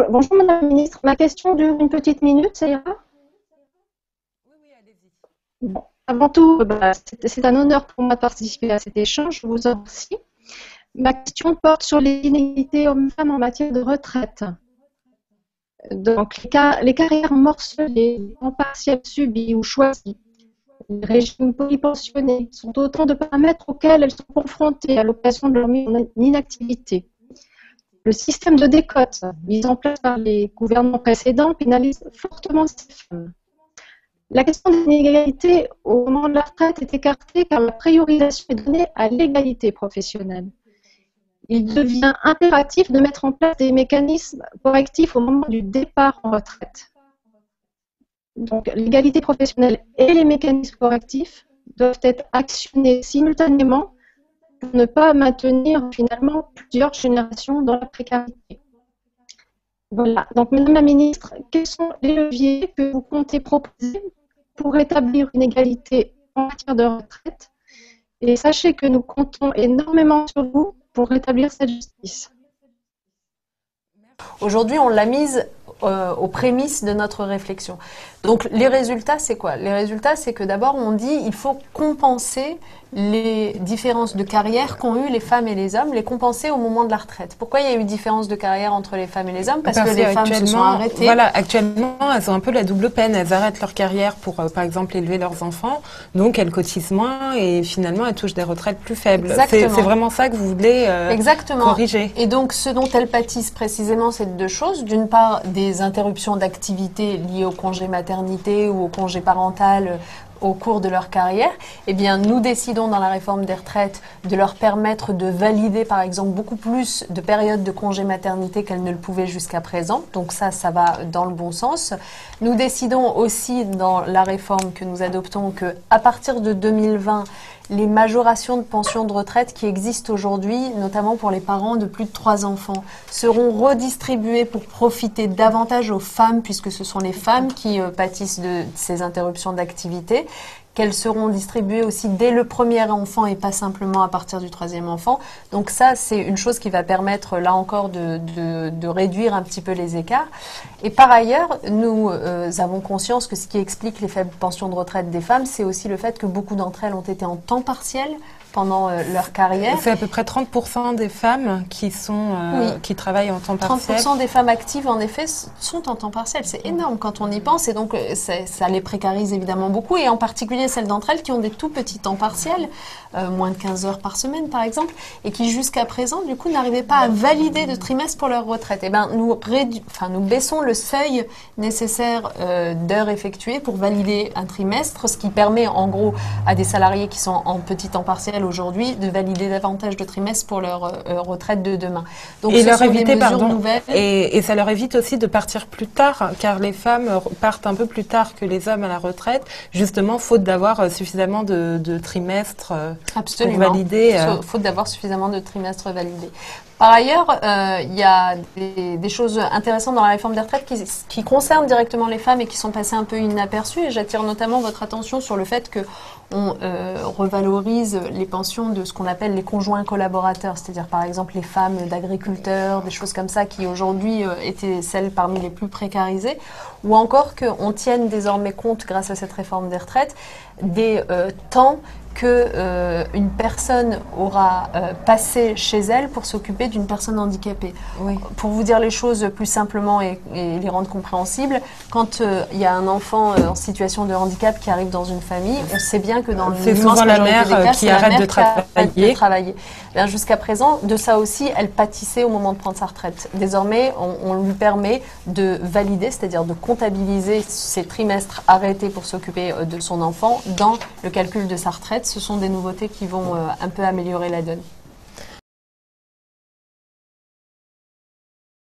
Bonjour Madame la Ministre, ma question dure une petite minute, ça ira? Oui, oui, allez-y. Bon. Avant tout, c'est un honneur pour moi de participer à cet échange, je vous en remercie. Ma question porte sur les inégalités hommes-femmes en matière de retraite. Donc, les carrières morcelées, les temps partiels subis ou choisis, les régimes polypensionnés sont autant de paramètres auxquels elles sont confrontées à l'occasion de leur mise en inactivité. Le système de décote mis en place par les gouvernements précédents pénalise fortement ces femmes. La question des inégalités au moment de la retraite est écartée car la priorisation est donnée à l'égalité professionnelle. Il devient impératif de mettre en place des mécanismes correctifs au moment du départ en retraite. Donc, l'égalité professionnelle et les mécanismes correctifs doivent être actionnés simultanément pour ne pas maintenir finalement plusieurs générations dans la précarité. Voilà. Donc, Madame la Ministre, quels sont les leviers que vous comptez proposer pour rétablir une égalité en matière de retraite? Et sachez que nous comptons énormément sur vous pour rétablir cette justice. Aujourd'hui, on l'a mise aux prémices de notre réflexion. Donc, les résultats, c'est quoi? Les résultats, c'est que d'abord, on dit il faut compenser les différences de carrière qu'ont eu les femmes et les hommes, les compenser au moment de la retraite. Pourquoi il y a eu différence de carrière entre les femmes et les hommes? Parce que les femmes se sont arrêtées. Voilà, actuellement, elles ont un peu la double peine. Elles arrêtent leur carrière pour, par exemple, élever leurs enfants. Donc, elles cotisent moins et finalement, elles touchent des retraites plus faibles. C'est vraiment ça que vous voulez corriger. Et donc, ce dont elles pâtissent précisément, c'est deux choses. D'une part, des interruptions d'activité liées au congé maternité ou au congé parental au cours de leur carrière. Eh bien, nous décidons dans la réforme des retraites de leur permettre de valider, par exemple, beaucoup plus de périodes de congé maternité qu'elles ne le pouvaient jusqu'à présent. Donc ça va dans le bon sens. Nous décidons aussi dans la réforme que nous adoptons que, à partir de 2020, les majorations de pension de retraite qui existent aujourd'hui, notamment pour les parents de plus de 3 enfants, seront redistribuées pour profiter davantage aux femmes, puisque ce sont les femmes qui pâtissent de ces interruptions d'activité, qu'elles seront distribuées aussi dès le premier enfant et pas simplement à partir du 3e enfant. Donc ça, c'est une chose qui va permettre, là encore, de réduire un petit peu les écarts. Et par ailleurs, nous avons conscience que ce qui explique les faibles pensions de retraite des femmes, c'est aussi le fait que beaucoup d'entre elles ont été en temps partiel pendant leur carrière. C'est à peu près 30% des femmes qui travaillent en temps partiel. 30% des femmes actives, en effet, sont en temps partiel. C'est énorme quand on y pense. Et donc, ça les précarise évidemment beaucoup. Et en particulier celles d'entre elles qui ont des tout petits temps partiels, moins de 15 heures par semaine, par exemple, et qui, jusqu'à présent, du coup, n'arrivaient pas à valider de trimestre pour leur retraite. Eh bien, nous baissons le seuil nécessaire d'heures effectuées pour valider un trimestre, ce qui permet, en gros, à des salariés qui sont en petit temps partiel aujourd'hui de valider davantage de trimestres pour leur retraite de demain. Donc, et et ça leur évite aussi de partir plus tard, car les femmes partent un peu plus tard que les hommes à la retraite, justement faute d'avoir suffisamment de trimestres pour valider. Faute d'avoir suffisamment de trimestres validés. Par ailleurs, il y a des choses intéressantes dans la réforme des retraites qui concernent directement les femmes et qui sont passées un peu inaperçues. Et j'attire notamment votre attention sur le fait qu'on revalorise les pensions de ce qu'on appelle les conjoints collaborateurs, c'est-à-dire par exemple les femmes d'agriculteurs, des choses comme ça qui aujourd'hui étaient celles parmi les plus précarisées, ou encore qu'on tienne désormais compte, grâce à cette réforme des retraites, des temps qu'une personne aura passé chez elle pour s'occuper d'une personne handicapée. Oui. Pour vous dire les choses plus simplement et les rendre compréhensibles, quand il y a un enfant en situation de handicap qui arrive dans une famille, on sait bien que dans c'est souvent la mère qui arrête de travailler. Jusqu'à présent, de ça aussi, elle pâtissait au moment de prendre sa retraite. Désormais, on lui permet de valider, c'est-à-dire de comptabiliser ses trimestres arrêtés pour s'occuper de son enfant dans le calcul de sa retraite. Ce sont des nouveautés qui vont un peu améliorer la donne.